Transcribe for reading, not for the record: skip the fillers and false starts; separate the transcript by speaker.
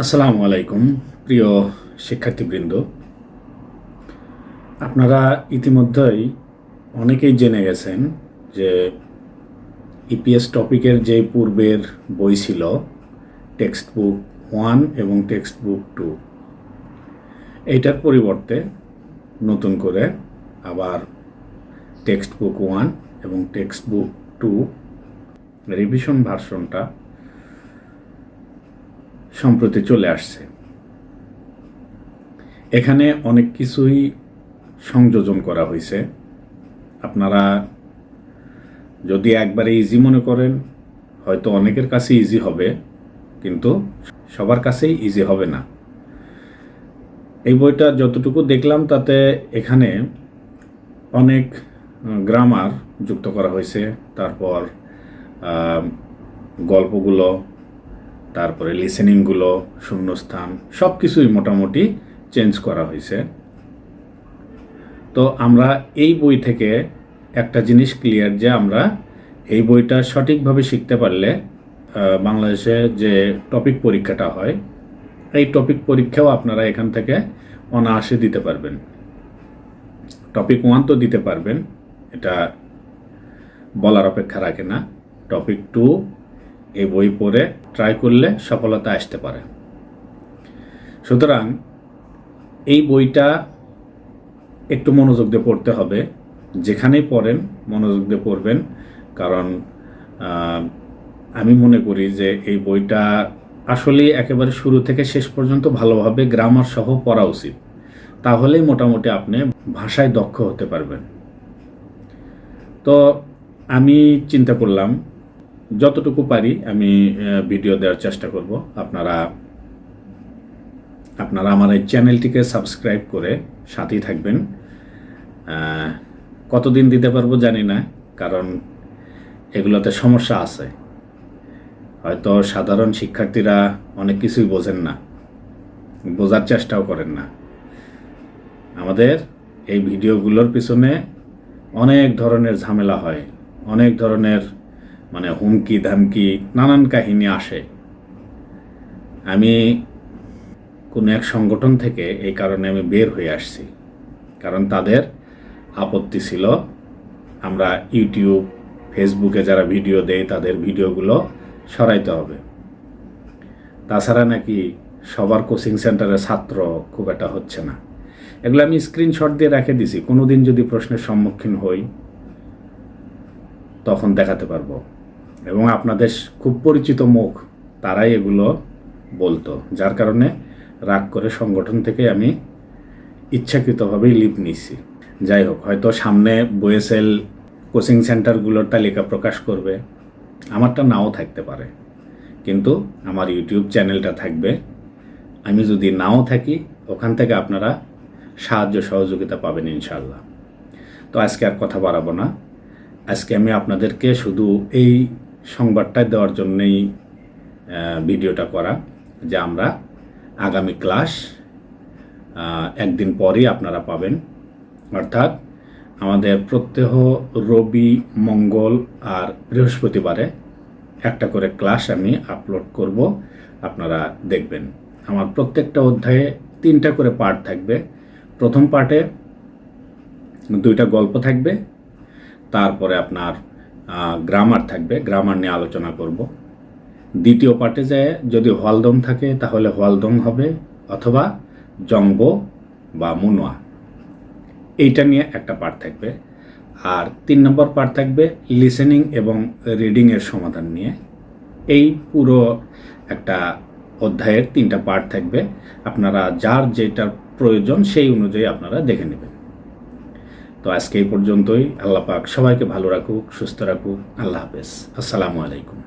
Speaker 1: আসসালামু আলাইকুম প্রিয় শিক্ষার্থীবৃন্দ। আপনারা ইতিমধ্যেই অনেকেই জেনে গেছেন যে ইপিএস টপিকের যে পূর্বের বই ছিল টেক্সট বুক 1 এবং টেক্সট বুক 2, এইটার পরিবর্তে নতুন করে আবার টেক্সট বুক 1 এবং টেক্সট বুক 2 রিভিশন ভার্সনটা সম্প্রতি চলে আসছে। এখানে অনেক কিছুই সংযোজন করা হয়েছে। আপনারা যদি একবারে ইজি মনে করেন, হয়তো অনেকের কাছে ইজি হবে, কিন্তু সবার কাছেই ইজি হবে না। এই বইটা যতটুকু দেখলাম তাতে এখানে অনেক গ্রামার যুক্ত করা হয়েছে, তারপর গল্পগুলো, তারপরে লিসেনিংগুলো, শূন্যস্থান, সব কিছুই মোটামুটি চেঞ্জ করা হয়েছে। তো আমরা এই বই থেকে একটা জিনিস ক্লিয়ার যে আমরা এই বইটা সঠিকভাবে শিখতে পারলে বাংলাদেশে যে টপিক পরীক্ষাটা হয়, এই টপিক পরীক্ষাও আপনারা এখান থেকে অনায়াসে দিতে পারবেন। টপিক 1 তো দিতে পারবেন, এটা বলার অপেক্ষা রাখে না। টপিক 2 এই বই পড়ে ট্রাই করলে সফলতা আসতে পারে। সুতরাং এই বইটা একটু মনোযোগ দিয়ে পড়তে হবে। যেখানেই পড়েন মনোযোগ দিয়ে পড়বেন, কারণ আমি মনে করি যে এই বইটা আসলে একেবারে শুরু থেকে শেষ পর্যন্ত ভালোভাবে গ্রামার সহ পড়া উচিত। তাহলেই মোটামুটি আপনি ভাষায় দক্ষ হতে পারবেন। তো আমি চিন্তা করলাম যতটুকু পারি আমি ভিডিও দেওয়ার চেষ্টা করব। আপনারা আমার এই চ্যানেলটিকে সাবস্ক্রাইব করে সাথেই থাকবেন। কতদিন দিতে পারবো জানি না, কারণ এগুলোতে সমস্যা আছে। হয়তো সাধারণ শিক্ষার্থীরা অনেক কিছুই বোঝেন না, বোঝার চেষ্টাও করেন না। আমাদের এই ভিডিওগুলোর পিছনে অনেক ধরনের ঝামেলা হয়, অনেক ধরনের হুমকি ধামকি, নানান কাহিনী আসে। আমি কোনো এক সংগঠন থেকে এই কারণে আমি বের হয়ে আসছি, কারণ তাদের আপত্তি ছিল আমরা ইউটিউব, ফেসবুকে যারা ভিডিও দেয় তাদের ভিডিওগুলো সরাইতে হবে। তাছাড়া নাকি সবার কোচিং সেন্টারে ছাত্র খুব একটা হচ্ছে না। এগুলো আমি স্ক্রিনশট দিয়ে রেখে দিছি, কোনো দিন যদি প্রশ্নের সম্মুখীন হই তখন দেখাতে পারবো। এবং আপনাদের খুব পরিচিত মুখ, তারাই এগুলো বলতো, যার কারণে রাগ করে সংগঠন থেকে আমি ইচ্ছাকৃতভাবেই লিভ নিছি। যাই হোক, হয়তো সামনে বোয়েসেল কোচিং সেন্টারগুলোর তালিকা প্রকাশ করবে, আমারটা নাও থাকতে পারে, কিন্তু আমার ইউটিউব চ্যানেলটা থাকবে। আমি যদি নাও থাকি, ওখান থেকে আপনারা সাহায্য সহযোগিতা পাবেন ইনশাল্লাহ। তো আজকে আর কথা বাড়াবো না। আজকে আমি আপনাদেরকে শুধু এই সংবাদটা দেওয়ার জন্যই ভিডিওটা করা, যে আমরা আগামী ক্লাস একদিন পরই আপনারা পাবেন। অর্থাৎ আমাদের প্রত্যহ রবি, মঙ্গল আর বৃহস্পতিবারে একটা করে ক্লাস আমি আপলোড করব, আপনারা দেখবেন। আমার প্রত্যেকটা অধ্যায়ে 3টা করে পার্ট থাকবে। প্রথম পার্টে 2টা গল্প থাকবে, তারপরে আপনার গ্রামার থাকবে, গ্রামার নিয়ে আলোচনা করব। দ্বিতীয় পার্টে যায় যদি হলদম থাকে তাহলে হলদম হবে, অথবা জঙ্গ বা মুনোয়া, এইটা নিয়ে একটা পার্ট থাকবে। আর 3 নম্বর পার্ট থাকবে লিসেনিং এবং রিডিংয়ের সমাধান নিয়ে। এই পুরো একটা অধ্যায়ের 3টা পার্ট থাকবে। আপনারা যার যেটার প্রয়োজন সেই অনুযায়ী আপনারা দেখে নেবেন। তো আজকে এই পর্যন্তই। আল্লাহ পাক সবাইকে ভালো রাখুক, সুস্থ রাখুক। আল্লাহ হাফেজ। আসসালামু আলাইকুম।